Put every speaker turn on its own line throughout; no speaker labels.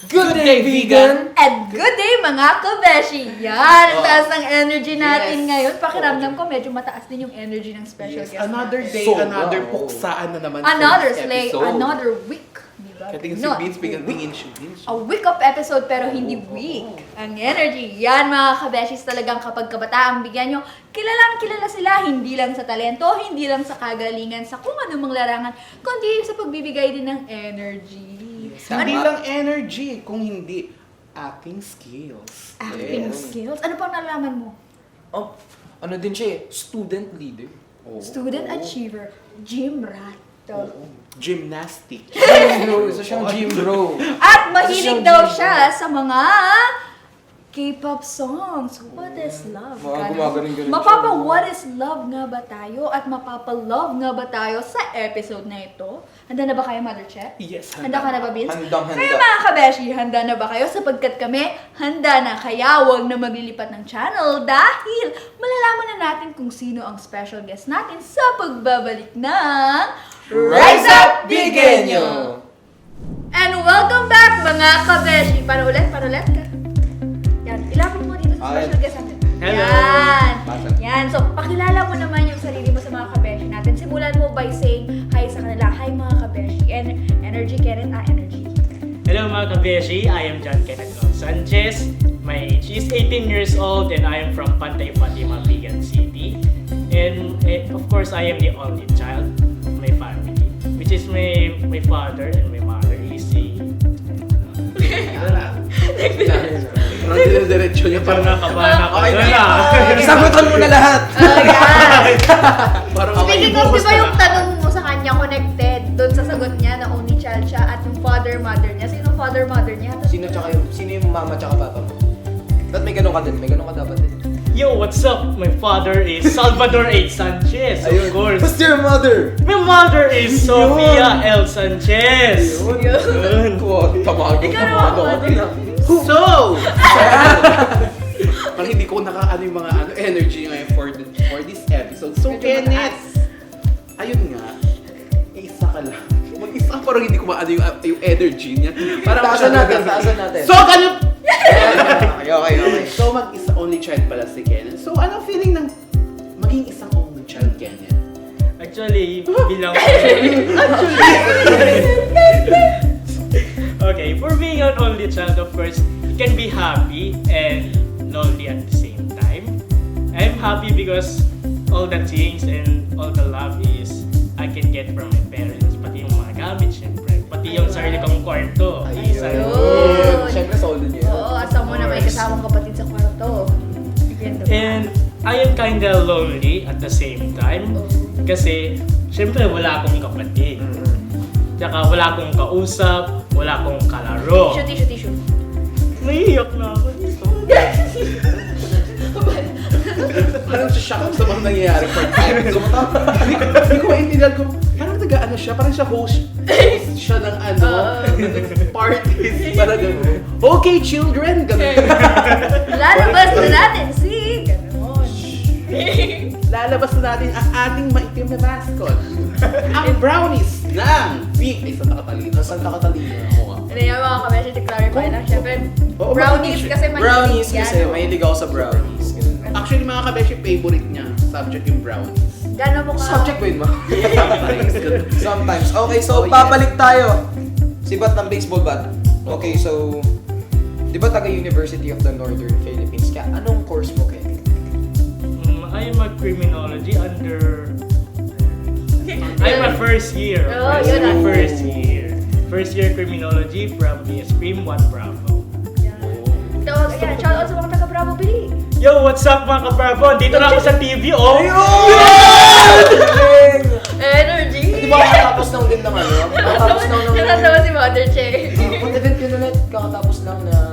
Good day, vegan!
And good day mga kabeshi! Yan, ang taas ng energy natin ngayon. Pakiramdam ko medyo mataas din yung energy ng special guest
Another
natin.
day, another puksaan na naman
Another
for this
slay,
episode.
another week. Diba?
Katingin si
No,
Vince, biglang tingin siya.
a week of episode pero hindi week. Ang energy. Yan mga kabeshis talagang kapag kabataang bigyan nyo, kilalang kilala sila, hindi lang sa talento, hindi lang sa kagalingan, sa kung anumang larangan, kundi sa pagbibigay din ng energy.
Hindi lang energy, kung hindi acting skills.
Acting skills. Ano pang nalaman mo?
Oh, ano din siya eh, student leader.
Oh.
Student achiever, gym rat.
Gymnastic.
Gym bro, isa siyang gym bro.
At mahilig
Siyang
daw
gym
siya sa mga K-pop songs. What is love?
Mga gumagaling-galing
Mapapa
siya.
what is love nga ba tayo? At mapapa-love nga ba tayo sa episode na ito? Handa na ba kayo, Mother Che?
Yes,
Handa ka na ba, Vince?
Handang-handa.
Kaya mga kabeshi, handa na ba kayo? Sapagkat kami, handa na. Kaya huwag na maglilipat ng channel dahil malalaman na natin kung sino ang special guest natin sa pagbabalik ng
Rise Up Bigenyo!
And welcome back mga kabeshi! Para ulit ka. Yan, ilapit mo dito sa special guest natin.
Hello.
Yan.
Basa.
Yan. So, pakilala mo naman yung sarili mo sa mga kabeshi natin. Simulan mo by saying hi sa kanila. Hi mga kabeshi. And energy, Kenneth, energy.
Hello mga kabeshi, I am John Kenneth Long Sanchez. My age is 18 years old and I am from Pantay Fatima, Bigan City. And of course, I am the only child of my family, which is my father and my mother is
Parang dinadiretso niya.
parang nakabahan ako
Okay
doon
na.
ah.
Sagutan mo na lahat.
Ayan.
Parang
Speaking of,
bukas
di ba
na
yung
lang.
tanong mo sa kanya connected doon sa sagot niya na only child siya at yung father-mother niya? Sino father-mother niya?
Sino yung mama tsaka papa mo? Ba't may ganun ka din? May ganun ka dapat din.
Yo, what's up? My father is Salvador H. Sanchez, of course.
What's your mother?
My mother is Sofia L. Sanchez. Yun.
Tamago.
Ikaw naman, mother.
So,
parang hindi ko nakaano yung mga energy ngayon for this episode. So,
Medyo
Kenneth, ayun nga, isa ka lang. Mag-isa parang hindi ko maano yung energy niya. Parang
Taasan natin.
So, ganun!
Okay.
So, mag-isa only child pala si Kenneth. So, anong feeling ng maging isang only child, Kenneth?
actually, bilang... Okay, for being an only child, of course, you can be happy and lonely at the same time. I'm happy because all the things and all the love is I can get from my parents, pati yung mga gamit, syempre. Pati yung sarili kong kwarto.
Ayun.
Siyempre, solo niya.
Oo, asam mo na may kasamang kapatid sa kwarto. Bigyan daw.
And I am kinda lonely at the same time. Kasi, syempre, wala akong kapatid. Tsaka wala akong kausap, wala akong kalaro.
Tissue.
Naiiyak na ako dito.
Parang siya shock sa mga nangyayari for episode. Hindi ko maintindihan kung parang nag-ano siya, parang siya host siya ng parties. Parang gano'n. Okay, children! Gano'n.
Lalabas na natin si... Ganon.
Lalabas na natin ang ating maitim na mascot. Ang brownies ng Big. Ay, Santa Catalina.
Santa Catalina. Oo nga.
Ano yung mga kabeshi, to-clarify lang. Siyempre,
Oo,
brownies
bakit?
kasi mahilig
Brownies
yan.
kasi, mahilig ako sa brownies. Ganun.
Actually, mga kabeshi, favorite niya. Subject yung brownies.
Gano'n mo ka?
Subject ba yun, ma?
Sometimes, gano'n.
Sometimes. Okay, so
Oh, yes.
babalik tayo. Si Bat ng baseball bat. Okay, so di ba taga University of the Northern Philippines ka? Anong course mo, Ken?
I am a criminology under... I'm a first year.
Oh, yun ah.
First year. First year criminology from Stream 1 Bravo.
Tawag, yan, shout out sa mga taga-Bravo Pili.
Yo, what's up mga ka-Bravo? Dito na ako sa TV, oh!
Energy!
Di ba kakatapos lang din ng ano? Kakatapos lang ng...
Natatawa si Mother Che.
What event yun ulit? Kakatapos lang ng...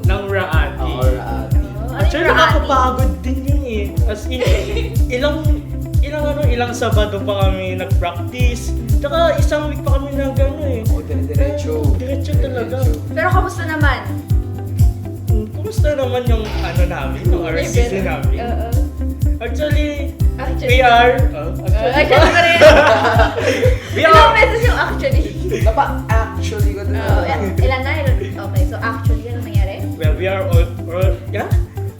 Ng Raati.
Raati.
Actually, nakakapagod din yun eh. As in, ilang Sabado pa kami nag-practice. Tsaka isang week pa kami na gano'n eh.
Oh, diretso.
Diretso talaga.
Pero kamusta naman?
Kumusta naman yung ano namin, yung RCC namin? Actually,
Actually.
we are...
Actually ka rin.
we
Ilang
are...
beses yung actually?
Napa-actually ko din.
Ilan na? Okay.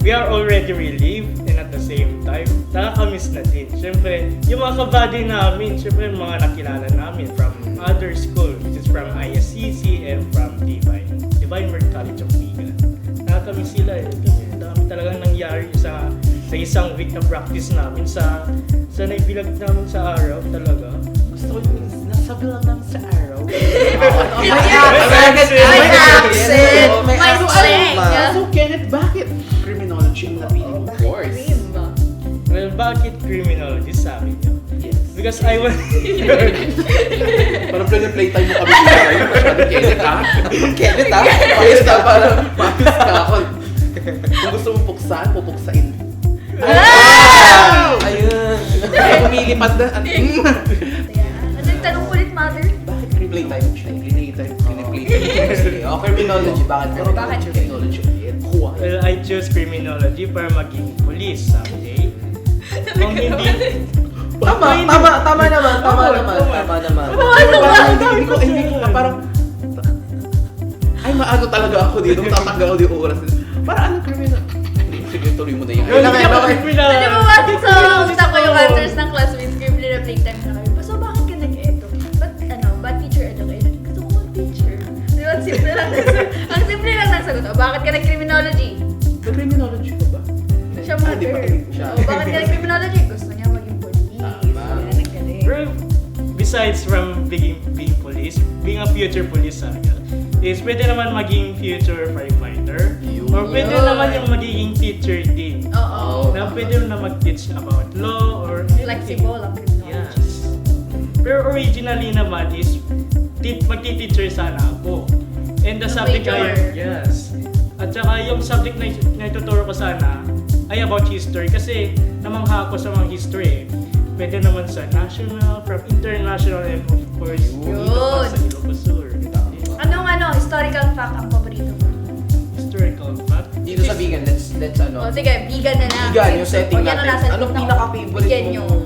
we are already relieved and at the same time, nakakamiss na din. Siyempre, yung mga kabady namin, siyempre yung mga nakilala namin from other school, which is from ISCC and from Divine Word College of Vigan. Nakakamiss sila eh. Kasi dami talagang nangyari sa isang week na practice namin sa naibilag namin sa araw talaga.
Gusto ko yung nasabi lang namin sa araw.
May accent! May accent!
So, Kenneth, bakit criminology ang napili mong course?
Well, bakit criminology sabi niyo?
Yes.
Because I was...
Parang playtime mo kami dito. Kenneth, ha?
Kenneth, ha?
Payos ka, parang mapis ka ako. Kung gusto mong puksain, pupuksain.
Ayun.
Lumilipad na.
Ano yung tanong ulit, mother?
Bakit
Playtime.
Playtime.
Sige, criminology. Bakit
Bakit
criminology?
Criminology. Why?
Well, I chose criminology para maging police someday. Kung hindi...
Tama naman.
Hindi ko nga parang... Ay, maago talaga ako dito. Tatanggal ako yung oras. Para anong criminal? Sige, tuloy mo na yan.
Well, hindi ako
Okay.
criminal.
Ano mo ba? So, gusto ko yung answers ng classmates ko yung playtime na kami. So, bakit ka nag-eto? Ba't teacher eto kayo? Gusto ko mag-teacher. Di ba? Ang simple lang ng sagot. Bakit ka nag-criminology?
Criminology ko ba?
Siya
Ah, di ba?
mother.
Siya.
Bakit ka nag-criminology? Gusto niya maging police.
Tama.
Kaya naggaling.
Well, besides from being police, being a future police is pwede naman maging future firefighter. Or pwede
Yun.
naman yung magiging teacher din.
Oo.
Na pwede na mag-teach about law or anything.
Flexible ang criminology.
Yes. Pero originally naman is magti-teacher sana ako. And the
Yung
subject
major.
yes. At saka yung subject na ituturo ko sana ay about history kasi namangha ako sa mga history. Pwede naman sa national, from international, and of course, dito pa sa Ilocos Sur.
Anong historical fact ang paborito mo?
Historical fact.
Dito sa vegan, let's
O sige, vegan na lang.
Vegan, yung setting
Huwag yan na
natin.
nasa
Anong
gitna ko.
pinaka-favorite
Bigyan nyo.
mong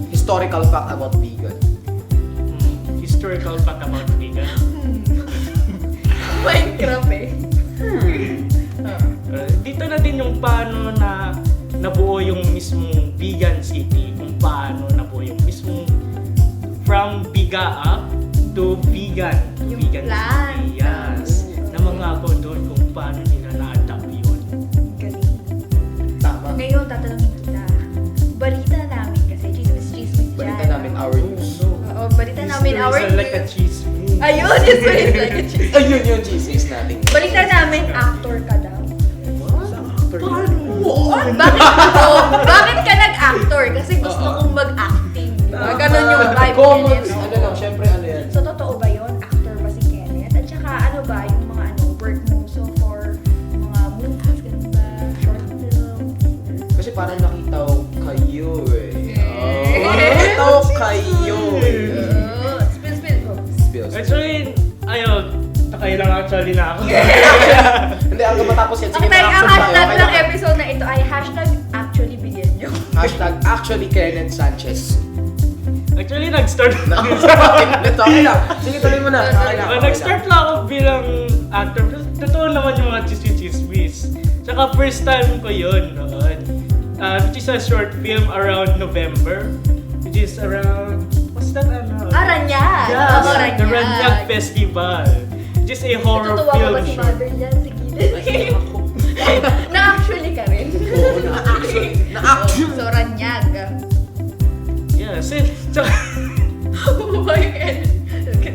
historical fact about vegan?
Historical fact about vegan.
Minecraft eh.
Dito na din yung paano na nabuo yung mismong vegan city. Kung paano nabuo yung mismong from bigaa to vegan.
Yung
Vegan
plan.
city. Yes. Namangako doon kung paano nila na-adapt yun.
Galing.
Tama.
Ngayon, tatanungin kita. Balita namin kasi, chismis dyan.
Balita namin our news.
Oo, balita namin our
History is like a
news.
chismis.
Ayun, yes, it's like a chismis.
Ayun yung chismis natin.
Balita namin, actor ka daw.
What?
Bakit ka nag-actor? Kasi gusto kong mag-acting. Diba? Ganon yung vibe
Common.
niya. So,
Ano lang, syempre ano yan.
So, totoo ba yun? Actor ba si Kenneth? At saka, ano ba yung mga work mo so for mga movies, ganun ba? Short film?
Kasi parang nakita ko kayo eh.
Eh.
Nakita ko kayo eh.
Spill ko.
Spills.
Actually, ayun. Takay lang actually na ako.
Hindi, hanggang matapos yan. Sige,
Ang
na-action tayo.
hashtag
Okay
ng
lang.
episode na ito ay hashtag actually bigyan nyo.
Hashtag actually Kenneth Sanchez.
Actually, nag-start
Okay lang. Sige, tuloy mo na. Okay lang.
Nag-start lang ako bilang actor. Totoo naman yung mga chismis. Tsaka first time ko yun noon. Which is a short film around November. Which is around... What's that?
Ranyag!
Yes,
Oo,
the Ranyag Festival. Which is a horror
Natutuwa ko
film
ba si
short.
mother dyan sa gilid? Na-actually ka rin.
Oo, na-action. Na-action.
So, Ranyag.
Yes, tsaka... Tsaka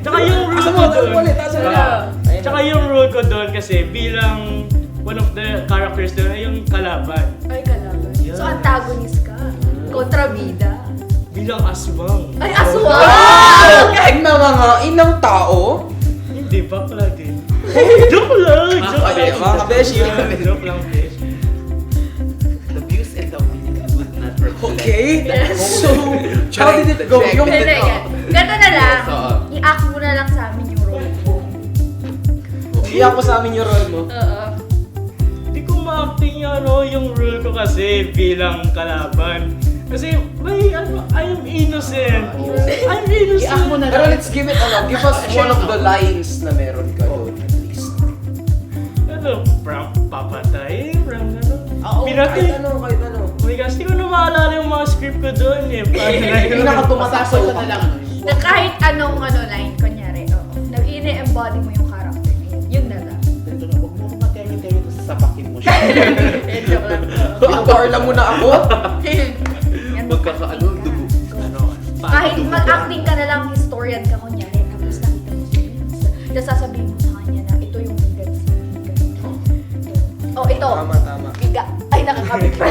Tsaka
yung role
Asa
ko
mo,
doon.
ulit, asa mo. Ayun
Tsaka
na.
yung role ko doon kasi bilang one of the characters doon ay yung kalaban.
Ay, kalaban.
Yeah.
So, antagonist ka. Kontrabida.
Bilang aswang.
Ay, aswang!
Wow! Na mga inang tao.
Hindi, bakla din. Joke lang! Joke
Okay,
lang.
mga beshi.
Joke lang, beshi.
The views and the opinions would not reflect.
Okay?
Yes.
So, how did it go? Yung
Hindi, ganito na lang.
Oo.
I-act mo na lang sa amin yung role mo.
iyak mo sa amin yung role mo.
Oo.
Hindi ko ma-acting yung role ko kasi bilang kalaban. Kasi may I'm innocent. I'm innocent.
I-act mo na
Pero
lang.
let's give it, give us one of the lines na meron ka doon at least.
Ano, Pinatay.
Kahit ano.
Oh my gosh, di ko na maalala yung mga script ko doon eh. Paano na yun?
Pinakatumatak ka na lang.
Na kahit anong line, kunyari, nag-embody mo yung character niya. Yun na lang.
Ganito na, huwag mo akong matemi-temi tapos sasapakin mo siya.
Joke lang.
Pinag-Carla mo na ako.
Yan,
Magkakaano,
mag-acting ka.
dugo. Ano?
Kahit mag-acting ka na lang, historian ka kunyari, tapos nakita mo si Vince. Tapos sasabihin mo sa kanya na ito yung vegan ganito. Oh, ito.
Tama.
Biga. Ay, nakakabit pa.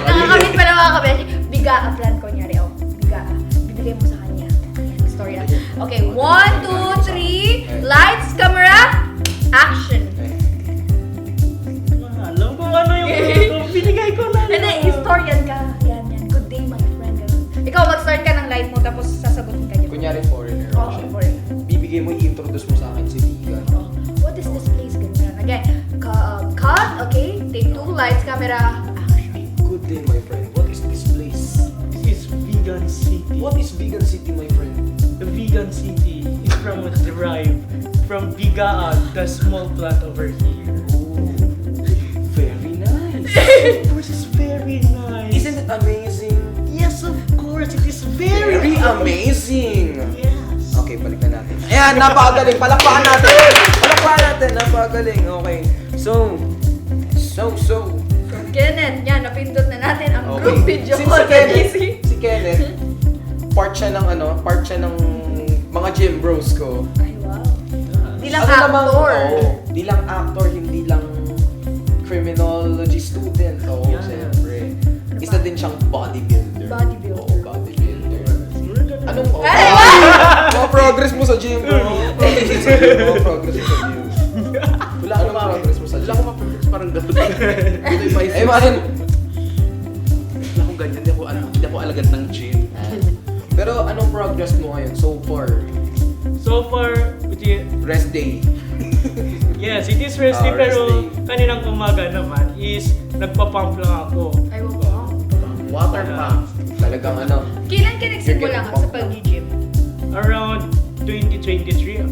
Nakakabit pa na mga kabeshi. Biga a plan kunyari. Oh, biga a. Bibigay mo sa kanya. Ayan, historian. Okay, 1, 2, 3. Lights, camera, action.
Alam ko ano yung binigay ko na.
Hindi, historian ka. Yan. Good day, my friend. Ganun. Ikaw, mag-start ka ng light mo, tapos sasagutin ka niya.
Kunyari foreigner.
Oh,
siya.
for it.
Bibigay mo, i-introduce mo sa akin si Vegan.
Oh, what is this place? Ganun. Again, cut, okay? Take 2, lights, camera, action.
Good day, my friend. What is this place?
This is Vegan City.
What is Vegan City, my friend?
The Vegan City is derived from Bigaan, the small plant over here.
Ooh, very nice.
Of course, it's very nice.
Isn't it amazing?
Yes, of course, it is
Very amazing.
Yes.
Okay, balik na natin. Ayan, napakagaling. Palakpakan natin. Napakagaling. Okay. So.
Kenneth, yan, napindot na natin ang
Okay.
group video
Since
ko
si
sa
Kenneth,
GC.
si Kenneth, part siya ng mga gym bros ko.
Ay, wow. Di lang
namang-
actor.
oo, di lang actor, hindi lang criminology student. Oo,
Yeah.
siyempre. Isa din siyang bodybuilder.
Bodybuilder.
Oo, bodybuilder. Anong
Ay,
mga progress mo sa gym, bro? Progress mo sa gym. Mga progress mo sa gym.
Wala akong
Anong progress mo sa
Wala
gym?
akong ma-progress, parang gano'n. Ito yung
Eh, man.
Wala akong ganyan, hindi ako alagad ng gym.
Pero anong progress mo ngayon so far?
So far,
Rest day.
yes, it is rest day,
Ah, rest
pero
day.
kaninang umaga naman is nagpa-pump lang ako.
Ay, wow.
Water pump.
Talagang
Kailan ka nagsimula ka sa pag-gym?
Around 2023,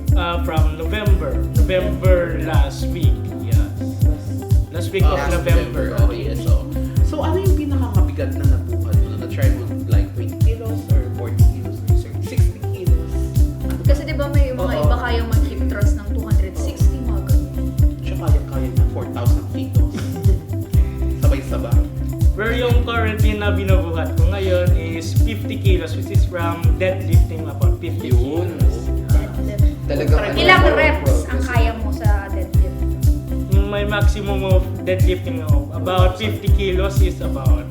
from November last week. Yes. Last week of
Last
November.
Oh, yes. So, ano yung pinakamabigat na nabuhat mo? Na-try mo like 20 kilos or 40 kilos or 60 kilos?
Kasi di ba may mga
Oo.
iba kayang mag-hip thrust ng 260, mga ganun.
Siya kaya niya 4,000 kilos. Sabay-sabay.
Pero yung currently na binubuhat ko ngayon is 50 kilos, which is from deadlifting about 50
Yun.
kilos.
Deadlift.
Talagang
Ilang
more
reps
progress.
ang kaya mo sa deadlift?
My maximum of deadlifting of about 50 kilos is about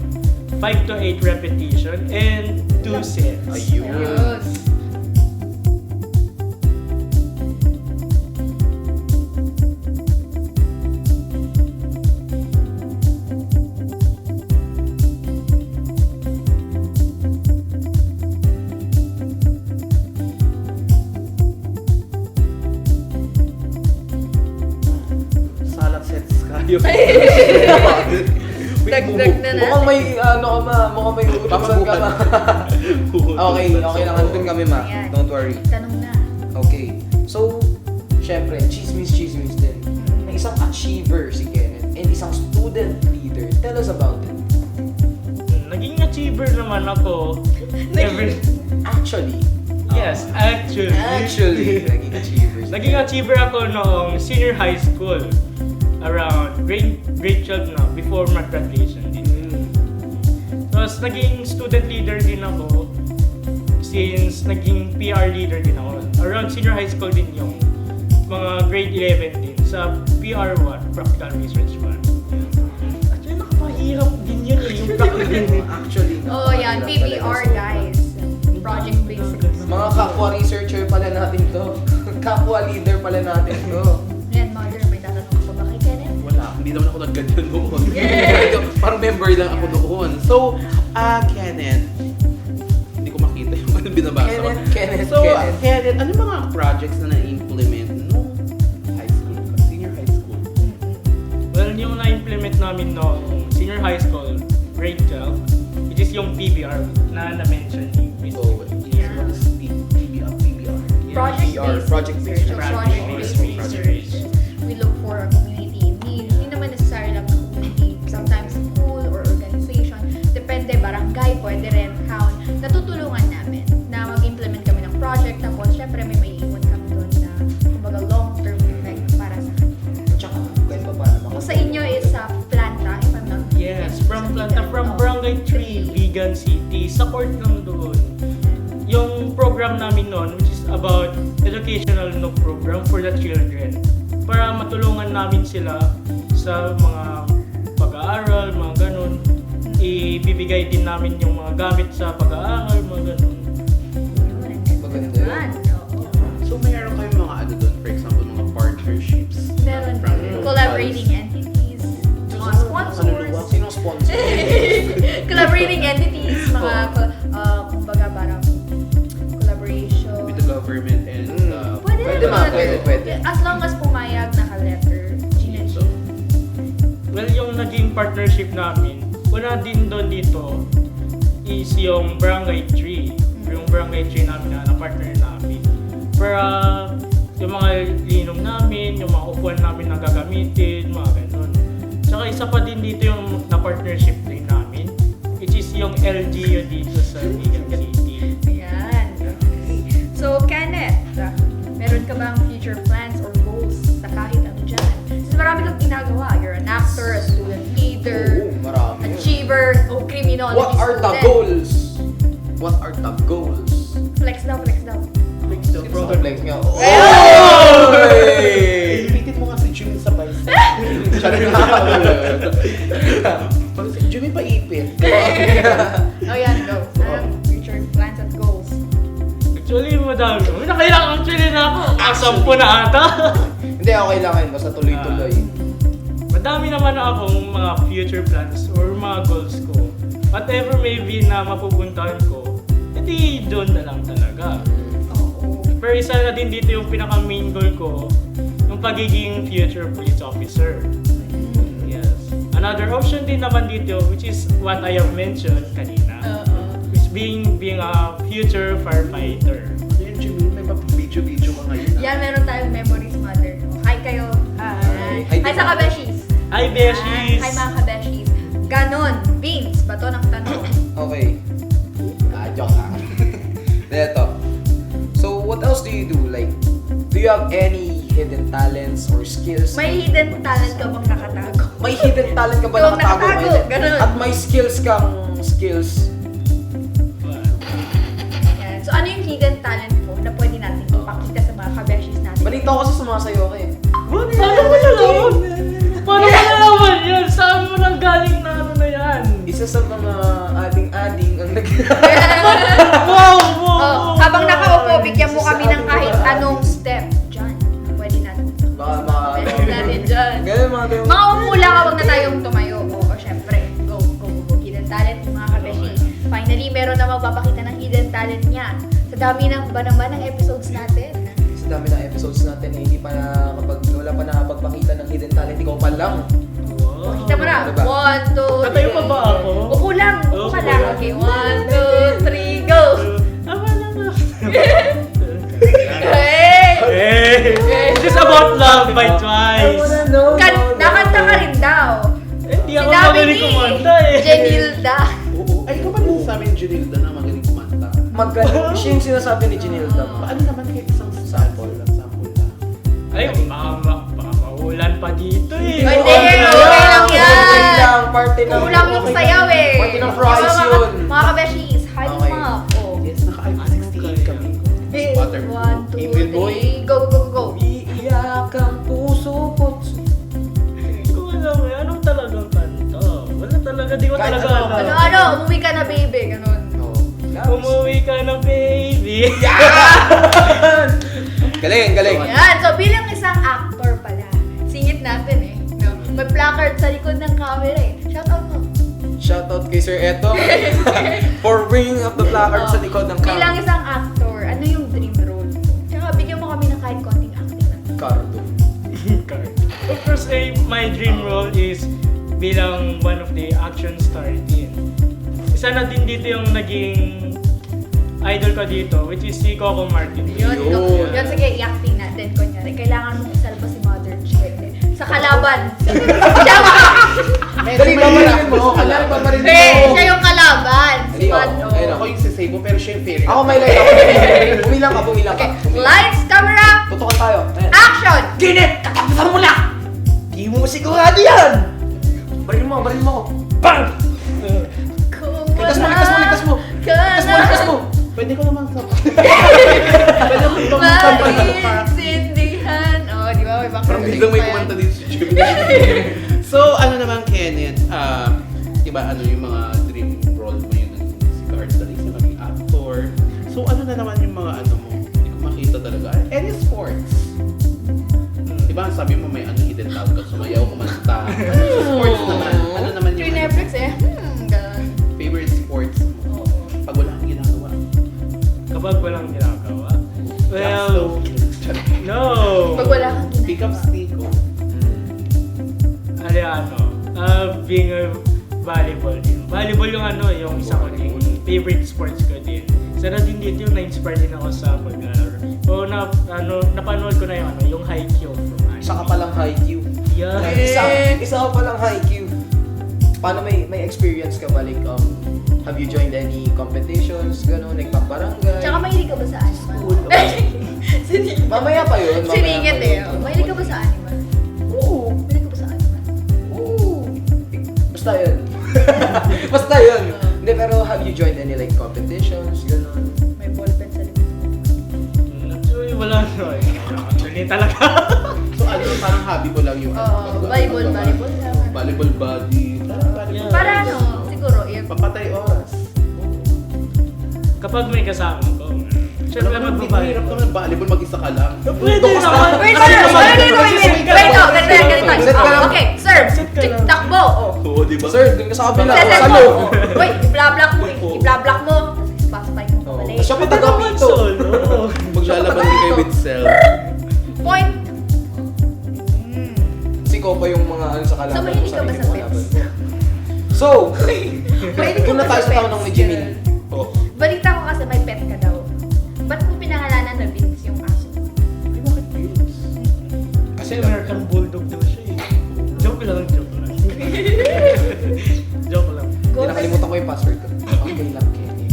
5 to 8 repetition and 2 sets.
Ayun.
Ayun.
Salad sets kayo.
Dagdag na natin.
Mukhang may, mukhang may utusan ka ma. Okay lang. Andun kami, ma.
Ayan.
Don't worry.
Tanong na.
Okay. So, syempre, chismis din. May isang achiever si Kenneth and isang student leader. Tell us about it.
Naging achiever naman ako.
Actually, naging achiever.
Naging achiever ako noong senior high school. Around grade 12 na, before my graduation din. Tapos naging student leader din ako since naging PR leader din ako. Around senior high school din yung mga grade 11 din sa PR1, Practical Research 1. Actually, nakapahirap din yun eh, yung practical.
Actually.
Oh, yan. PBR, guys. Project basics.
Mga kapwa researcher pala natin to. Kapwa leader pala natin to.
Yan, mother, may tatanong ko ba kay Kenneth?
Wala, hindi naman ako nagganyan noon. Parang member lang ako noon. So, Kenneth, hindi ko makita yung ano binabasa ko.
Kenneth.
So, Kenneth, ano yung mga projects na na-implement nung high school ka, senior high school?
Well, yung na-implement namin noong senior high school, grade 12, which is yung PBR na na-mention ni Miss.
Oh,
Yeah.
What is PBR?
Project-based
project-based
research.
Project-based
Project-based research. We look for a community. Hindi naman necessarily lang na community. Sometimes school,
sa court lang doon. Yung program namin noon, which is about educational program for the children. Para matulungan namin sila sa mga pag-aaral, mga ganun. Ibibigay din namin yung mga gamit sa pag-aaral, mga ganun.
Maganda yun.
Yan, oo.
So mayroon kayong mga ano doon, for example, mga partnerships.
Meron
from
din. Collaborating entities, mga sponsors.
Sinong sponsor?
Collaborating entities, mga, kumbaga parang collaboration.
with the government and
Pwede
Pwede,
naman.
ma'am. Pwede.
As long as pumayag, naka-letter.
so,
Well, yung naging partnership namin, una din doon dito is yung barangay tree. Yung barangay tree namin na partner namin. Para yung mga linom namin, yung mga upuan namin na gagamitin, mga ganun. Tsaka isa pa din dito yung na-partnership din namin, which is yung LGU dito sa Ligan City.
Ayan. Okay. So, Kenneth, meron ka bang future plans or goals sa kahit ano dyan? Kasi marami kang ginagawa. You're an actor, a student leader,
Oo, marami.
achiever, o criminology
What are the
student.
goals? What are the goals?
Flex daw, flex daw.
Brother Flex nga.
Ayun!
Oy!
ipitin mo nga si Jimmy sa bicep. Pag si Jimmy paipit.
Oh, yan, go. Anong future plans and goals?
Actually, madami. May nakailang actually na ako. Kasampu na ata.
Hindi, okay lang yun. Basta tuloy-tuloy.
Madami naman akong mga future plans or mga goals ko. Whatever may be na mapupuntahan ko, edi doon na lang talaga.
Oo.
Pero isa na din dito yung pinaka-main goal ko, yung pagiging future police officer. Yes. Another option din naman dito, which is what I have mentioned kanina, is being a future firefighter.
Ayun, Jimmy, may video-video ka ngayon.
Yan, meron tayong memories, mother. Hi kayo. Hi.
Hi,
Hi sa kabeshis.
Hi, Beshies!
Hi mga kabeshis. Ganon. Vince, bato ng tanong.
Okay. Joke lang. Ito. So, what else do you do? Like, do you have any hidden talents or skills?
May hidden talent ka bang nakatago?
May hidden talent ka ba
Ikaw
nakatago?
nakatago,
Ellen?
ganun.
At may skills kang skills.
Yan. So ano yung hidden talent mo na pwede natin ipakita sa mga kabeshis natin?
Balita ko kasi sumasayo ka eh.
Paano mo nalaman? Paano mo nalaman yan? Saan mo nang galing na ano na yan?
Isa sa mga ading-ading ang nag...
Wow!
Oh, habang nakaupo, bigyan mo kami ng kahit anong step. Diyan. Pwede natin.
Baka
Pwede natin dyan.
Ganun mga ganun.
Mga umula ka, wag na tayong tumayo. O syempre, go, go, go. Hidden talent yung mga kabeshi. Finally, meron na magpapakita ng hidden talent niya. Sa dami ng ba naman ng episodes natin.
Sa dami ng episodes natin eh, hindi pa na kapag wala pa nakapagpakita ng hidden talent, ikaw pa lang.
O, kita mo na.
Ano ba?
1, 2,
Tatayo pa ba ako?
Upo lang, upo ka lang. Okay, 1, 2, 3, go!
Tama na na.
Hey!
Hey! This is about love by Twice.
Nakanta ka rin daw.
Hindi ako
Sinabi
magaling
ni
kumanta eh.
Jenilda.
Oo. Ay, ikaw ba nagsasabi ni Junilda na magaling kumanta?
Magaling. Siya yung sinasabi ni Janilda.
Paano naman kahit isang sample lang? Sample lang.
Ay, baka maulan pa dito eh.
Ay, hindi. Okay lang yan.
Okay lang. Party ng...
Kulang yung sayaw eh.
Party ng fries
Mga-
yun.
Mga kabeshis, hype
Okay.
them up. Oh.
Yes, naka-iPhone 68 kami. Waterproof.
1, 2,
April Boy.
3, go, go, go.
Iiyak ang puso ko.
Hindi ko alam eh. Anong talagang kanta? Wala talaga. Di ko
Kahit
talaga
ano,
alam.
Ano, umuwi ka na baby, ganun.
Umuwi ka na baby.
Galing, galing.
Yan, so bilang isang actor pala, singit natin eh. No? May placard sa likod ng camera eh. Shout out mo.
Shoutout kay Sir Eto for bringing up the placard sa likod ng
Bilang
camera.
isang actor, ano yung dream role mo? Tsaka bigyan mo kami ng kahit konting acting lang.
Cardo.
Of course, my dream role is bilang one of the action star din. Isa na din dito yung naging idol ko dito, which is si Coco Martin.
Yun,
Yun.
yun sige, i-acting natin. Kunyari, kailangan mong isalba si Mother Che. Sa kalaban. Siya
Dali, babarilin mo. Dali, babarilin mo.
siya yung kalaban. Si
Hindi, oh,
Mado.
ayun
Ako yung sisave mo, pero siya yung fairy.
Ako may line ako. Bumilang ka, bumilang ka.
Okay, lights, camera,
Tutukan tayo. Ayan.
action!
Ginit! Katapusan mo lang! Di mo sigurado yan! Baril mo ako. Bang!
Kung
Ligtas mo, ligtas mo, ligtas mo!
ka
Pwede ko naman sa... Pwede ko naman sa...
Maintindihan. Oh, di ba? May background
Parang biglang may
pa yan.
kumanta dito si Gemini. So, ano naman, Kenneth, diba, ano yung mga dream role mo yun? Si Carl Dalis, yung maging actor. So, ano na naman yung mga ano mo? Hindi ko makita talaga. Any sports? Diba, sabi mo may ano, hidden talent ka, sumayaw, kumanta. Ano yung sports naman? Ano naman yung
Yung Netflix eh. Ganun.
favorite sports mo? Pag wala kang ginagawa.
Kapag walang ginagawa. Well, no.
Pag wala kang
Pick up stick, oh.
Being a volleyball din. Volleyball yung ano, yung isa ko din. Favorite sports ko din. Sana din dito yung na-inspire din ako sa pag-aaral. O napanood ko na yung ano, yung Haikyuu from anime.
Isa ka palang Haikyuu.
Yeah.
Isa ka palang Haikyuu. Paano may experience ka ba? Like, have you joined any competitions, gano'n, like pang-barangay?
Tsaka mahilig ka ba sa animal? Siningit.
Mamaya pa yun. mamaya
Siningit
pa
eh.
yun.
Mahilig ka ba sa animal?
Oo.
Mahilig ka ba sa animal?
Oo. Basta yun. Basta yun. Hindi, pero have you joined any like competitions, gano'n?
May ballpen sa likod.
Actually, wala na. Actually, talaga.
So, ano, parang hobby ko lang yung
Volleyball lang.
volleyball body.
Yeah.
Para ano, siguro, yun.
Papatay oras.
Kapag may kasama ko, syempre
Hirap
magbabayad
ka ng volleyball, mag-isa ka lang.
Pwede naman.
Wait, sir! Wait, no, ganito.
Set ka lang.
Okay, sir,
Set ka lang.
takbo. Oh.
Oo, di ba?
Sir, dun ka sa kabila.
Set
Sa
mo.
loob.
Wait, i-block mo. I-block mo. Paspay mo
Oo.
pabalik.
Siya pa
Pwede naman
taga-pito.
solo.
Maglalaban din kayo with self.
Point.
Si Kopa yung mga ano sa kalaban.
So, mahilig ka ba
sarili
sa
mong
pets?
kalaban. So,
Mahilig ka
kung
ba
na tayo
sa
sa tanong
pets?
ni Jimin.
Oo.
Balita ko kasi may pet ka daw. Ba't mo pinangalanan na Vince yung aso?
Ay, bakit yun?
Kasi American Bulldog daw siya eh. Joke lang. Joke lang.
Hindi, nakalimutan ko yung password ko. Okay lang, Kenny.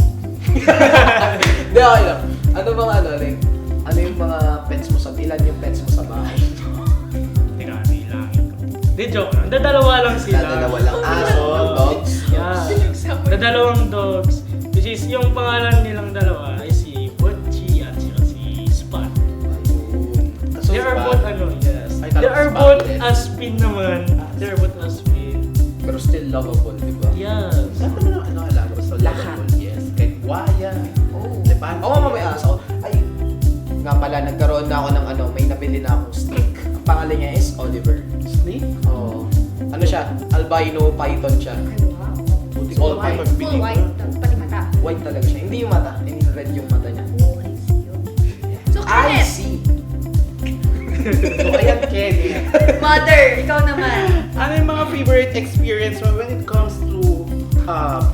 Hindi, okay lang. Ano bang ano, like, ano yung mga pets mo sa, ilan yung pets mo sa bahay?
Tinabilangin ko. Di, joke lang. Dadalawa lang sila.
Dalawa lang. Aso, dogs.
Yeah. Dadalawang dogs. Which is, yung pangalan nilang dalawa ay si Butchie at saka si Spot.
Ayun.
So,
They are
Spot.
both ano, yes.
Ay,
They
talagang
are
Spot
both
ulit.
Aspin naman. They are both Aspin.
Pero still lovable, di ba?
Yes.
Lahat naman ang ano alaga ko sa
Lahat.
lovable, yes. Kahit buhaya, lepante.
Oo, may aso. Ay, nga pala, nagkaroon na ako ng ano, may nabili na akong snake. Ang pangalan niya is Oliver.
Snake?
Oo. Ano siya? Albino python siya.
Ay, wow.
Buti
All
ko
white.
pagbili
Full
ko.
white. Pati mata.
White talaga siya. Hindi yung mata. In-red yung mata niya.
Oh, I see. Okay. So,
I
Kenneth,
see.
So, ayan, Kenny.
mother, ikaw naman.
Ano yung mga favorite experience mo when it comes to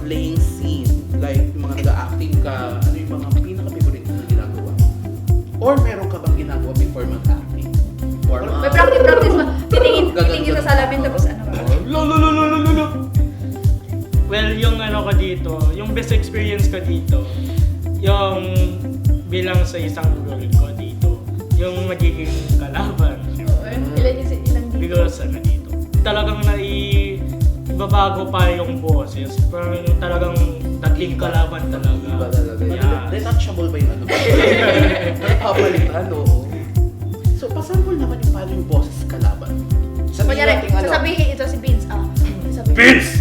playing scene? Like, yung mga nag-acting ka, ano yung mga pinaka-favorite mo na ginagawa? Or meron ka bang ginagawa before mag-acting? Or
May practice ba? Titingin kita sa salamin tapos ano ba?
Well, yung ano ko dito, yung best experience ko dito, yung bilang sa isang role ko dito, yung magiging kalaban.
Ilan dito?
Because ano dito, talagang ibabago pa yung boses. Parang yung talagang dating kalaban talaga.
Iba talaga yun.
Yeah.
detachable ba yung ano? Napapalitan, oo. So, pasample naman yung paano yung boses kalaban.
Sabihin
Kunyari,
natin ano.
sasabihin ito si Vince. Sasabihin.
Vince!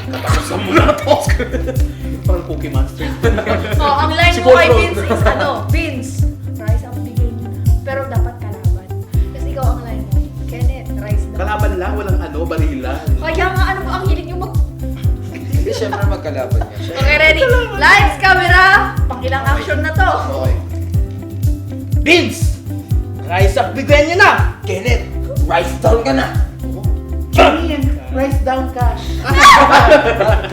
Katapusan mo na to! Parang Cookie Monster.
Oh, ang line
Si
mo kay
Voltron.
Vince is ano? Vince, rise up, bigay mo na. Pero dapat kalaban. Kasi ikaw ang line mo. Kenneth, rise down.
Kalaban lang, walang ano, barilan.
Kaya nga, ano ba ang hilig nyo mag...
Hindi, syempre magkalaban niya. Syempre.
Okay, ready? Lights, camera! Pangilang action na to.
Okay.
Vince! Rise up, bigyan niyo na!
Kenneth, rise down ka na!
Kenny, rise down ka!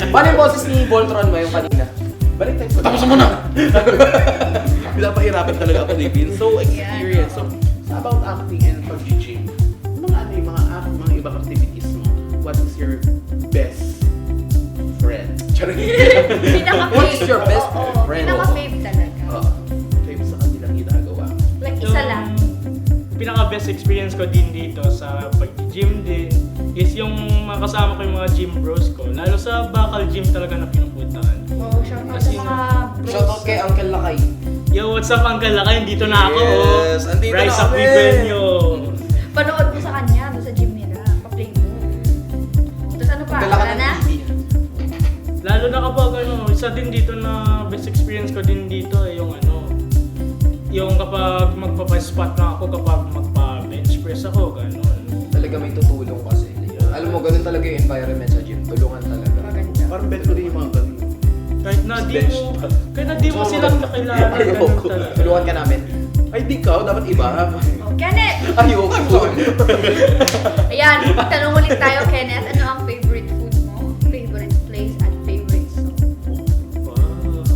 Paano yung boses ni Voltron mo yung kanina?
Balik tayo. Tapos mo na! Pinapahirapan talaga ako ni Vince. So, experience. So, about acting and pag-gym. Mga ano yung mga ibang activities mo? What is your best friend?
Pinaka-fave.
What is your best
Oo,
friend?
Pinaka-fave talaga.
Kayo sa kanilang ginagawa.
Like, isa lang.
Pinaka pinaka-best experience ko din dito sa pag-gym din is yung makasama ko yung mga gym bros ko. Lalo sa Bakal Gym talaga na pinupuntahan.
Oh, shout out sa
Kasi-
mga bros.
Shoutout kay Uncle Lakay.
Yo, what's up Uncle Lakay? Dito na ako.
Yes, andito
Rise
na
up
kami.
Ibenyo.
Panood mo sa kanya, doon sa gym nila. Pa-play mo. Tapos ano pa?
Uncle Lakay
Wala
ng
na?
TV.
Lalo na kapag isa din dito na best experience ko din dito ay yung kapag magpapa-spot na ako kapag magpa-bench press ako, ganun.
Talaga may tutulong kasi. Alam mo, ganun talaga yung environment sa gym. Tulungan talaga.
Maganda.
Parang bet ko din yung mga ganun.
Kahit na di mo silang nakilala, ganun talaga.
Tulungan ka namin.
Ay, di ka. Dapat iba.
Oh, Kenneth!
Ayoko.
Ayan, tanong ulit tayo, Kenneth. Ano ang favorite food mo? Favorite place at favorite song?
Wow.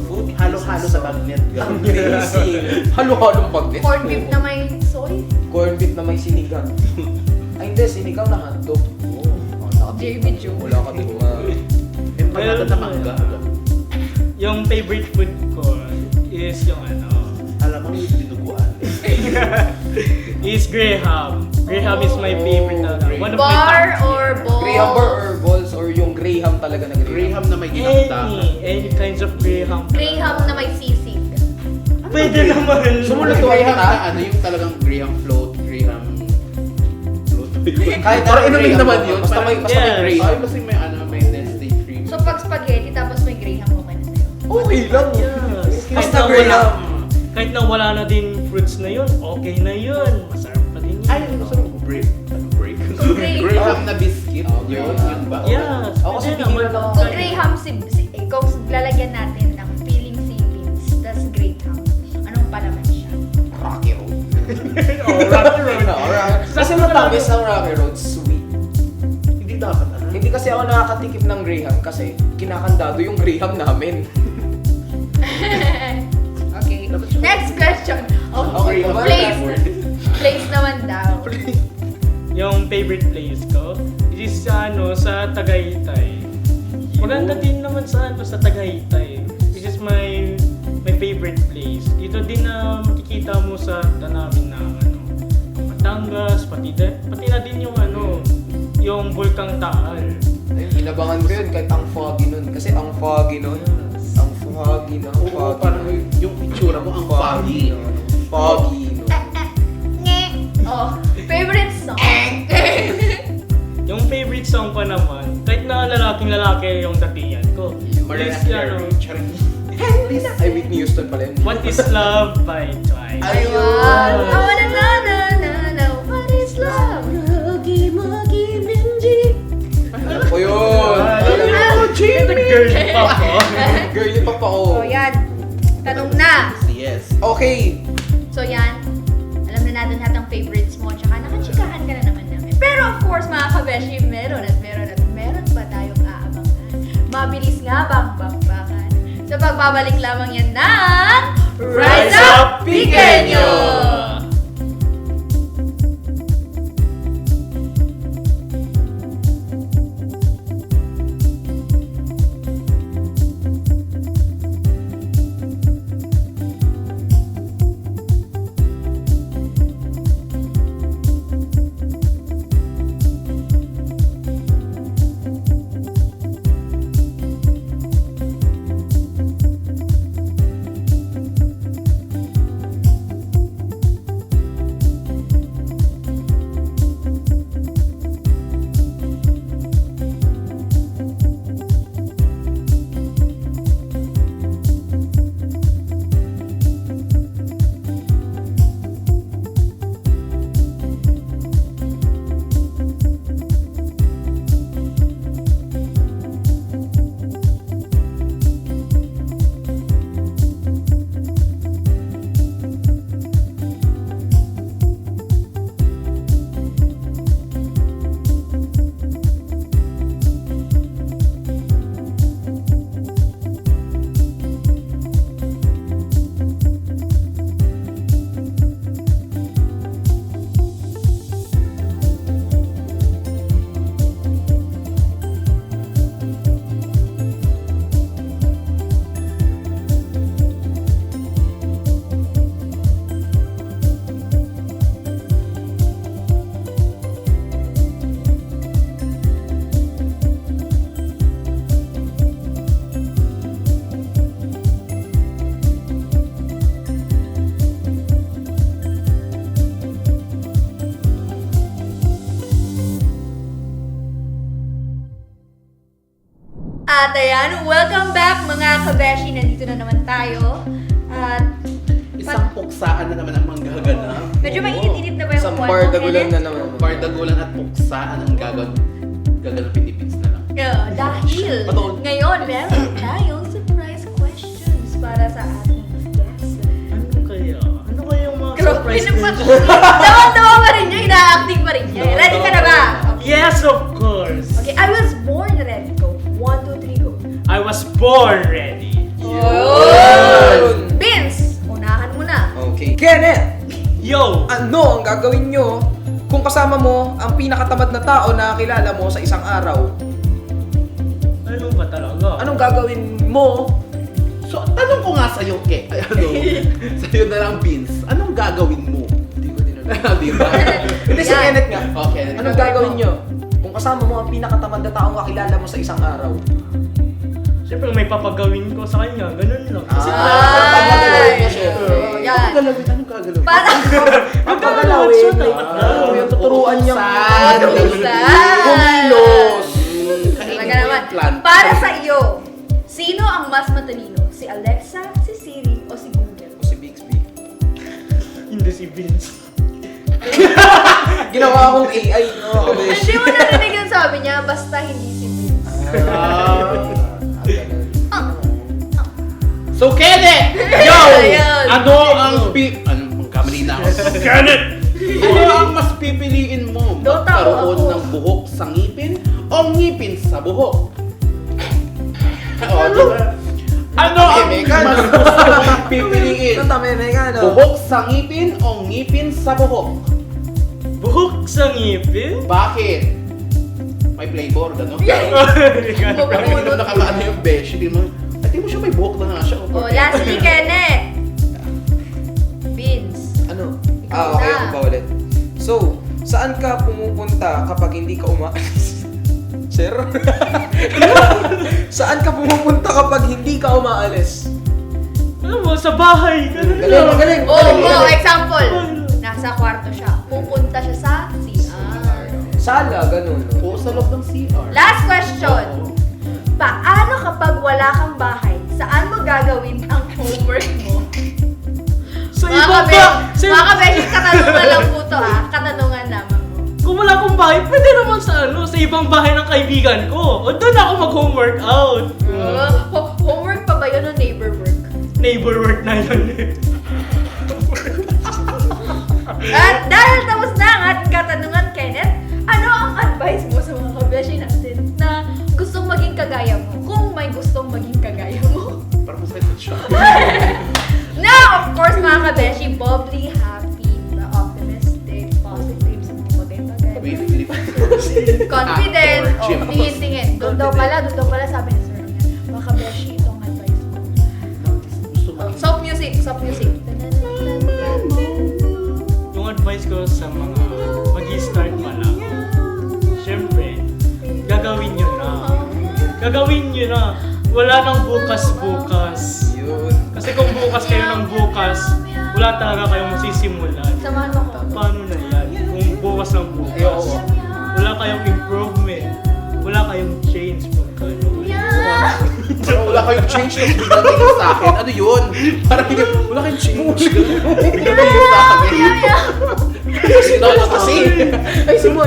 Food, halo-halo sa bagnet.
Amazing. Halo-halong bagnet.
Corned beef na may soy?
Corned beef na may sinigang. Ay hindi, sinigang na hotdog.
JB Joe.
Wala ka din
Empanada na mangga.
Yung favorite food ko is yung
Alam mo yung dinuguan.
is Graham. Graham is my favorite one of my
Bar
top
or
tier.
ball?
Graham bar or balls or yung Graham talaga na Graham?
Graham na may ginagdahan.
Any kinds of Graham.
Graham na may sisig.
Pwede naman.
Sumunod to
Graham
kita.
na yung talagang Graham float, Graham float.
Kahit
Parang
ano
inumin
Graham
naman
naman.
yun.
Basta may- basta may
Ay,
Graham.
basta may may Nestle cream.
So pag spaghetti tapos may Graham, okay na sa'yo.
Okay lang.
Yes.
Basta Graham.
Kahit na wala na din fruits na yun, okay na yun. Masarap pa din yun.
Ay, gusto mo break. Ano break?
Break.
Graham na biscuit.
Oh,
Yun,
Graham.
yun ba?
Yeah.
Ako kasi
Pwede
bihira
naman.
lang.
Kung Graham, kung lalagyan natin ng peeling seedlings, tas Graham, anong palaman siya?
Rocky Road.
Oh, Rocky Road.
Alright. Kasi matamis ang Rocky Road, sweet.
Hindi dapat, ano?
Hindi kasi ako nakakatikim ng Graham kasi kinakandado yung Graham namin.
Okay. Next question. Oh,
Okay,
place.
bye.
Place naman daw.
Yung favorite place ko is sa Tagaytay. Maganda din naman sa Tagaytay. This is my favorite place. Dito din na makikita mo sa tanawin na Batangas, pati na din yung Bulkang Taal.
Ayun, inabangan ko yun kahit ang foggy nun. Kasi ang foggy nun. Ang foggy na.
Oo, parang yung itsura mo ang foggy.
Foggy nun.
Oh, favorite song.
Yung favorite song ko naman, kahit na lalaking-lalaki yung datingan ko.
Mariah
Is,
Carey. Charing.
Ay, Whitney Houston pala yun.
What is Love by Twice.
Ayun.
I wanna know what is love.
Alam ko yun.
Girly pop ko.
Girly pop ako.
So yan, tanong na.
Yes.
Okay.
So yan, alam na natin lahat ang favorites mo, tsaka nakachikahan ka na naman namin. Pero of course, mga kabeshi, meron pa tayong aabangan. Mabilis nga bang bakbakan? Sa pagbabalik lamang yan ng Rise Up Pequeño! At ayan, welcome back mga kabeshi. Nandito na naman tayo. At
Isang puksaan na naman ang manggaganap.
medyo mainit-init na ba yung
Isang
upuan mo,
bardagulan na
Kenneth?
naman.
Bardagulan at puksaan ang gaganapin ni Vince na lang.
Yeah, dahil
Patuon.
ngayon meron tayong surprise questions para sa ating guest.
Ano kaya? Ano kaya yung mga
Grabe
surprise
naman.
questions?
Tawa-tawa pa rin niya, ina-acting pa rin niya. Ready ka na ba?
Yes, of course.
Okay, I was born ready. Go. 1, 2, 3, go.
I was born ready.
Yun! Vince, unahan mo na.
Okay. Kenneth!
Yo!
Ano ang gagawin nyo kung kasama mo ang pinakatamad na tao na kilala mo sa isang araw?
Ano ba talaga?
Anong gagawin mo?
So, tanong ko nga sa'yo, sa'yo na lang, Vince, anong gagawin mo?
Hindi ko din alam.
Di ba?
Hindi si
Yan.
Kenneth nga.
Okay.
Anong gagawin nyo kung kasama mo ang pinakatamad na tao kakilala mo sa isang araw?
Siyempre may papagawin ko sa kanya. Ganun lang. Kasi
Ay!
Siyempre.
Yan.
Anong gagalawin?
Para
Ang pagalawin, yung tuturuan niya kumilos.
talaga naman. Para sa iyo, sino ang mas matalino? Si Alexa, si Siri, o si Google?
Si Bixby.
hindi si Vince.
Ginawa akong AI, no?
Hindi mo narinig yung sabi niya, basta hindi si Vince.
So, Kenneth! Yo!
Ayun.
Ano ang anong kamali na ako? Kenneth! Ano ang mas pipiliin mo?
Don't tawa
Magkaroon
ako.
ng buhok sa ngipin o ngipin sa buhok? Diba? Ano ang mas gusto mong pipiliin? Buhok sa ngipin o ngipin sa buhok?
Buhok sa ngipin?
Bakit? May flavor, gano'n?
Mabunot.
Hindi mo nakakaano yung besh. Hindi mo siya may buhok na nga siya.
Oh, lastly, Kenneth. Vince.
Ano? Okay, ako pa ulit. So, saan ka pumupunta kapag hindi ka umaalis? Sir? Saan ka pumupunta kapag hindi ka umaalis?
Alam mo, sa bahay. Ganun
Galing,
lang.
magaling.
Oh, example. Nasa kwarto siya. Pupunta siya sa CR.
Sala, ganun.
Oo, sa loob ng CR.
Last question.
Oo.
Paano kapag wala kang bahay? Saan mo gagawin ang homework mo?
Sa iba ba?
Mga kabeshi, katanungan lang po to Katanungan lamang po.
Kung wala akong bahay, pwede naman sa ibang bahay ng kaibigan ko. O doon ako mag-homework out.
Homework pa ba yun o neighbor work?
Neighbor work na yun.
At dahil tapos na ang ating katanungan, Kenneth, ano ang advice mo sa mga kabeshi natin na gustong maging kagaya mo? Kung may gustong maging kagaya mo.
Parang masakit siya.
Now, of course, mga kabeshi, bubbly, happy, optimistic, positive, sa mga bagay-bagay.
Wait, Philip.
Confident.
Actor, Jim.
Tingin. Doon daw pala sabi ni Sir Roman. Mga kabeshi, itong advice mo.
Gusto mo.
Soft music, soft music.
Yung advice ko sa mga mag-i-start pa lang, syempre, gagawin nyo na. Gagawin nyo na. Wala nang bukas-bukas.
Yun.
Kasi kung bukas kayo ng bukas, wala talaga kayong masisimulan.
Samahan mo ko.
Paano na yan? Kung bukas ng bukas, wala kayong improvement. Wala kayong change pagkano.
Parang wala kayong change na bigla sa akin. Ano yun? Parang wala kayong change. Bigla sa akin. Sino ako kasi?
Ayusin mo.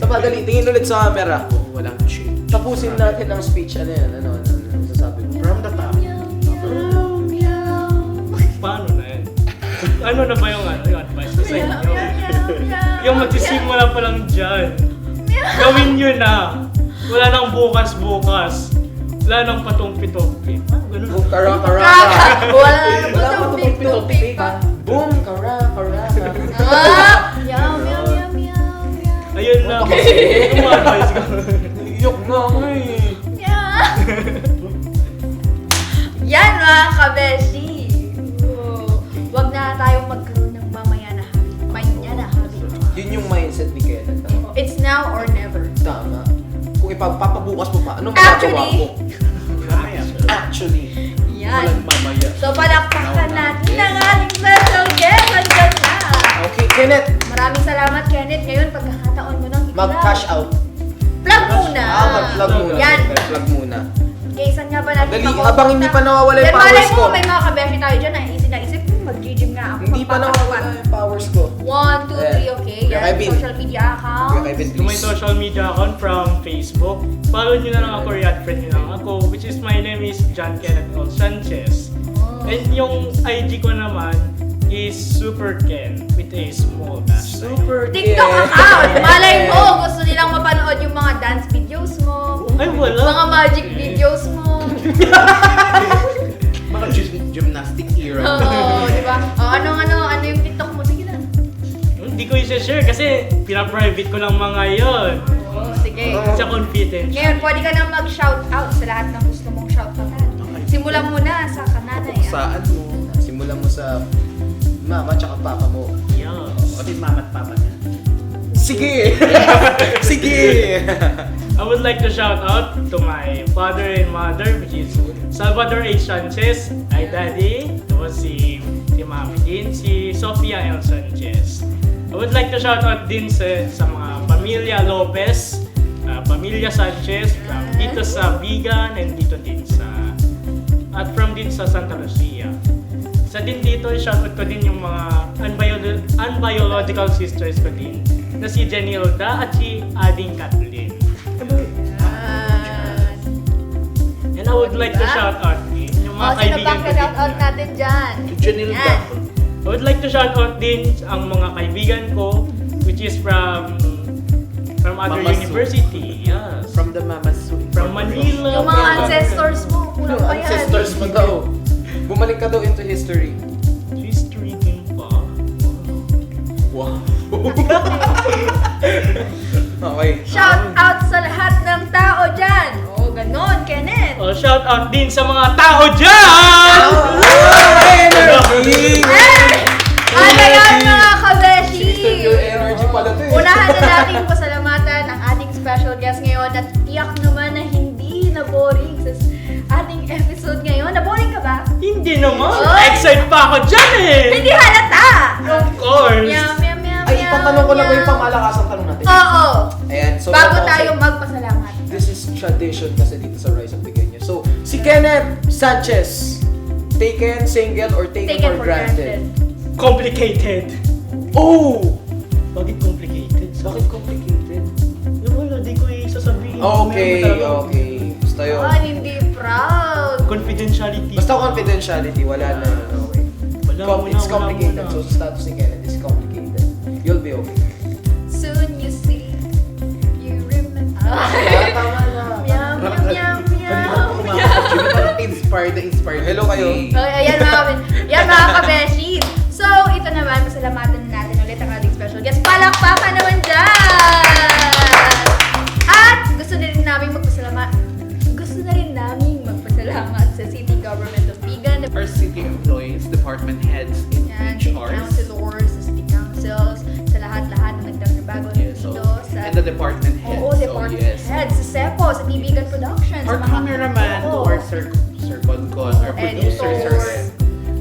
Sa madali, tingin ulit sa camera.
Walang change.
Tapusin natin ang speech. Ano yan? Ano sasabi mo?
From the top.
Paano na yan? Ano na ba yung advice ko sa inyo? Yung magsisimula pa lang dyan. Gawin nyo na. Wala nang bukas-bukas. Wala nang patumpi-tumpi. Ganun.
Boom, kara.
Wala na
Wala
po
pa
big topic pa.
Boom, kara.
Yum, yum, yum, yum, yum.
Ayun lang. Yung mga advice ko.
Iyok na ako eh.
Yan mga kabeshi. Huwag na tayong magkaroon ng mamaya na habit. Manya na habit.
Yun yung mindset ni Kenneth.
It's now or never.
Tama. Kung ipapabukas mo pa, anong magagawa mo? Actually.
Yan.
Walang mamaya.
So palakpakan natin ang ating special guest. Andyan na.
Okay, Kenneth.
Maraming salamat, Kenneth. Ngayon, pagkakataon mo nang
Mag-cash out.
Plug mo muna.
Mag-plug muna.
Yan.
Mag-plug muna.
Okay, saan nga ba natin
Dali,
makupunta?
habang hindi pa nawawala yung
Then, malay
powers
mo,
ko.
may mga kabeshi tayo dyan na isip, mag-gym nga ako.
Hindi pa nawawala yung powers ko.
1, 2, 3, okay.
Kuya
Yan,
Kevin.
social media account.
Kuya Kevin,
To my
please.
social media account from Facebook, follow nyo na lang ako, react friend nyo na lang ako, which is my name is John Kenneth L. Sanchez.
Oh.
And yung IG ko naman is Super Ken with a small dash.
Super
TikTok
cute.
account. Malay mo, gusto nilang mapanood yung mga dance videos mo.
Ay, wala.
Mga magic videos mo.
Mga gymnastic era.
Oo, di ba? O, ano yung TikTok mo? Sige lang.
Hindi ko i-share kasi pina-private ko lang mga yon.
Oo, sige.
Sa confidential.
Ngayon, pwede ka na mag-shoutout sa lahat ng gusto mong shoutoutan. Simulan muna sa kananay.
Saan mo?
Simulan mo sa mama tsaka papa mo.
Yeah.
O din mama at papa niya.
Sige! Sige!
I would like to shout out to my father and mother, which is Salvador H. Sanchez, ay daddy, tapos si mami din, si Sofia L. Sanchez. I would like to shout out din sa mga pamilya Lopez, pamilya Sanchez, from dito sa Vigan and dito din at from din sa Santa Lucia. Sa din dito, shout out ko din yung mga unbiological sisters ko din, na si Jenilda at si Ading Kathleen. And I would like to shout out din yung mga
Sino
kaibigan
pang
ko din.
shoutout natin dyan?
Janilda.
Yan.
I would like to shout out din ang mga kaibigan ko, which is from other
Mama Su.
university. Yes.
From the Mama Su.
From Manila.
Yung mga ancestors mo, kulang pa yan.
Ancestors mo daw. Bumalik ka daw into history.
History din pa.
Wow.
Okay.
Shout out sa lahat ng tao dyan. O, ganon, Kenneth.
Oh, shout out din sa mga tao dyan!
Energy!
Ano yan mga kabeshi?
Your energy pala to eh.
Unahan na natin pasalamatan ang ating special guest ngayon at tiyak naman na hindi na boring sa ating episode ngayon. Na-boring ka ba?
Hindi naman.
Oy!
Excited pa ako dyan eh!
Hindi halata!
Of course!
Meow, meow, meow,
Ay,
meow,
ipatanong ko lang ba yung
meow.
pangmalakasang tanong natin?
Oo.
Ayan, so
Bago
ano,
tayo magpasalamat.
This is tradition kasi dito sa Rise of the Ganyan. So, si Kenneth Sanchez, taken, single, or taken,
Taken
for granted?
Complicated.
Oh!
Bakit complicated?
Bakit complicated?
Wala, di ko sasabihin.
Okay,
Meron talaga.
okay. Basta yun.
Ah, hindi proud.
Confidentiality.
Basta confidentiality, wala na. Okay.
Wala muna,
It's
wala
complicated.
muna.
So, sa status ni Kenneth is complicated. You'll be okay.
Soon you see, you remember.
Tama na.
Meow, meow, meow, meow.
Inspired.
Hello kayo.
Ayan mga kabeshi. So, ito naman, pasalamatan natin ulit ang ating special guest. Palakpakan naman dyan! At gusto na rin namin magpasalamat sa City Government of Vigan.
Our city employees, department heads in
Yan, city
HRs.
councilors, sa city councils, sa lahat-lahat na nagtatrabaho
Yes, so,
dito. Sa,
and the department heads.
Oo, department
yes.
heads. Sa SEPO, sa Tibigan Productions.
Our
sa mga-
cameraman, to
Oo.
our Sir Boncon, our producer,
Editors.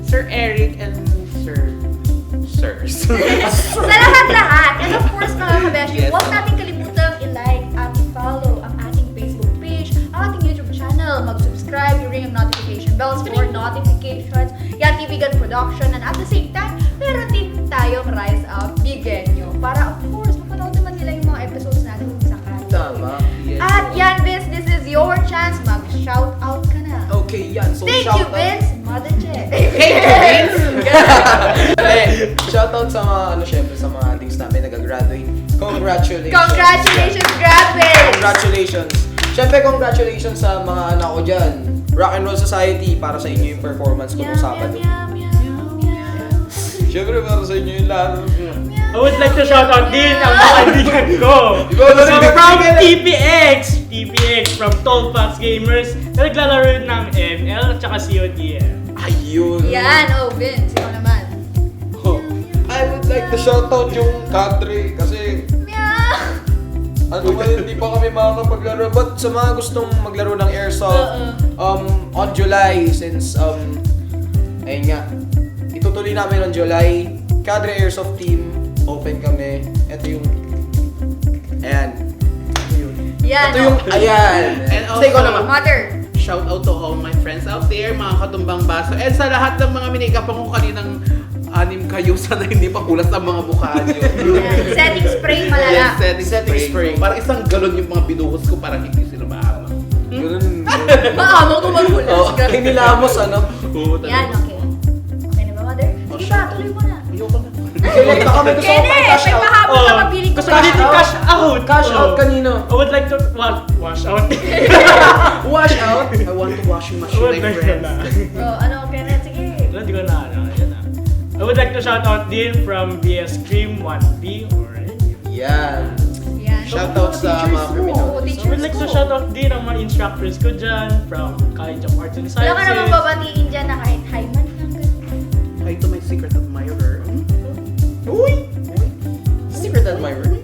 Sir Eric, and Sirs.
Sa lahat-lahat. And of course, mga kabeshi,
Yes.
huwag natin kalimutang i-like at i-follow ang ating Facebook page, ang ating YouTube channel, mag-subscribe, i-ring ang notification bells for notifications, yan, Tibigan Production, and at the same time, meron din tayong Rise Up Bigenyo para of course, mapanood naman nila yung mga episodes natin kung sakali.
Tama.
Yes.
At yan, Vince, this is your chance. Mag-shout out ka na.
Okay, yan. So,
Thank you, Vince. Mother Che.
Shoutout sa mga, syempre, sa mga addings namin nag-graduate. Congratulations.
Congratulations, graduates!
Congratulations. Syempre, congratulations sa mga anak ko dyan. Rock and Roll Society, para sa inyo yung performance ko nung Sabado. Syempre, para sa inyo yung laro.
I would like to shout out din ang mga kaibigan ko.
Ikaw na rin,
So from
kaibigan.
TPX from Tallfox Gamers na naglalaro ng ML at saka CODM.
Ayun.
Yan, oh, Vince, ikaw naman.
Oh, I would like to shoutout yung country kasi
Meow!
ano ba hindi pa kami makakapaglaro. But sa mga gustong maglaro ng Airsoft, on July, since, ayun nga, itutuloy namin on July, Cadre Airsoft Team, open kami. Ito yung, ayan. Ito yun.
Yan.
Ito yung, ayan.
And
Basta ikaw
also-
naman.
Mother.
Shout out to all my friends out there, mga katumbang baso. And sa lahat ng mga minikap ko kaninang anim kayo, sana hindi pa kulas ang mga mukha niyo.
Yan. Setting spray
Yes,
malala.
setting
Setting
spray.
spray.
Parang isang galon yung mga binuhos ko para hindi sila maama.
Ganun.
Maamang tumagulas.
Oh, kinilamos, ano?
Oo, talaga.
Yan, okay. Okay na ba, Mother?
Oh,
Sige
sure.
ba, tuloy mo na.
Ayoko na.
Kailan baka may gusto ko
Kene,
pang cash
may
out.
pahabol ka pa, piling ko
Gusto
pa.
ko dito cash out.
Cash out kanino?
I would like to wash out.
Wash out?
I want to washing machine, my friends.
Oh, ano, Kenneth? Sige.
Hindi ko na, yan na. I would like to shout out din from BS Cream 1B or
Yan.
Yan.
Shout out sa
Teachers
mga
ko.
criminals.
I
Teachers
would like to
ko.
shout out din ang mga instructors ko dyan from College of Arts and
Wala ka namang
Sciences.
babatiin dyan na kahit hi man lang ganun.
Hi to my secret admirer.
Uy! Secret admirer.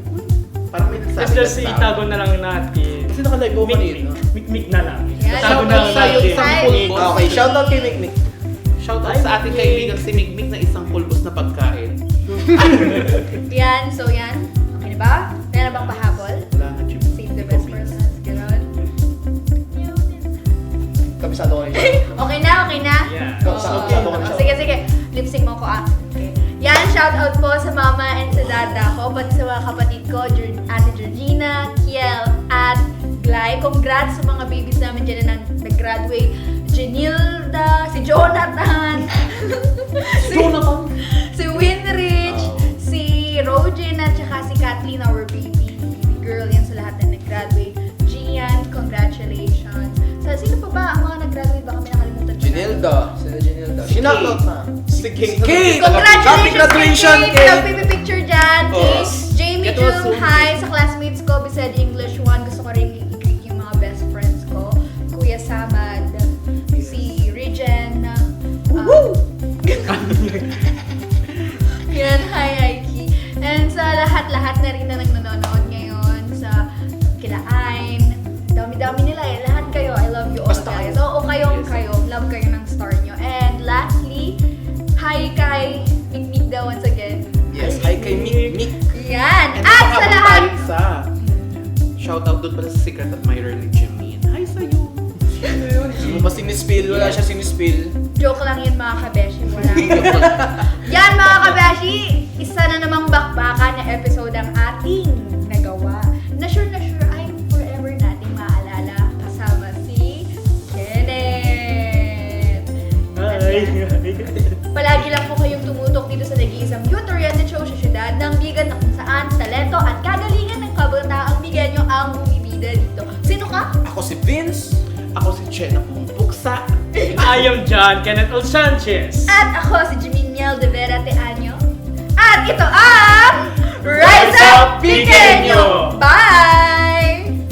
Parang may nagsabi
Let's just
na sa-
itago na lang natin.
Kasi naka-live ako kanina.
Mikmik na lang.
Yan.
Itago na lang
Shout out sa'yo,
natin.
isang
Hi.
pulbos.
Okay, shout out kay Mikmik.
Shout out sa ating kaibigan si Migmig na isang pulbos na pagkain.
Yan, so yan. Okay na ba? Meron bang pahabol?
Wala nga, Jim.
Save the best for last. Ganon.
Kabisado ko rin.
Okay na, okay na?
Yeah.
Kabisado ko rin siya.
Sige, sige. Lip sync mo ko Okay. Yan, shout out po sa mama and sa dada ko, pati sa mga kapatid ko, Ate Georgina, Kiel, at Glay. Congrats sa mga babies namin dyan na nag-graduate. Janilda, si Jonathan, si Winrich, si Rojin, at saka si Kathleen, our baby girl. Yan sa lahat na nag-graduate. Gian, congratulations. Sa sino pa ba ang mga nag-graduate? Baka may nakalimutan.
Janilda. Sila Janilda. Sinakot na.
Si Kate.
Kate! Happy
Congratulations
graduation,
kay Kate!
Kate!
Nagpipicture dyan. Kay
Oh.
Jamie
Get well
Jung,
soon,
hi sa classmates ko, beside English 1. Gusto ko rin i-greet yung mga best friends ko. Kuya Samad, si Regen. Yan, hi Aiki. And sa lahat-lahat na rin na nanonood ngayon, sa Kilain, dami-dami nila eh. Lahat kayo, I love you all
Basta
guys.
kayo.
Oo, kayong kayo. Love kayo ng star nyo. And lastly, hi kay Mikmik daw once again.
Yes, hi kay Mikmik.
Yan!
And
At sa lahat,
sa shout out doon pala sa secret admirer ni Jimin. Hi sa'yo.
Hindi mo ba sinispill? Wala siya sinispill.
joke lang yun mga kabeshi. Wala. Yan mga kabeshi, isa na namang bakbakan na episode ang ating nagawa. Na sure I'm forever nating maalala kasama si Kenneth. Palagi lang po kayong tumutok dito sa nag-iisang youth oriented show sa syudad ng bigan na kung saan talento at kagalingan ng kabataang bigyan nyo ang bumibida dito. Sino ka?
Ako si Vince.
Ako si Chena Pumpuksa.
I am John Kenneth L. Sanchez.
At ako si Jiminiel de Vera Teaño. At ito ang Rise Up Piqueño! Bye!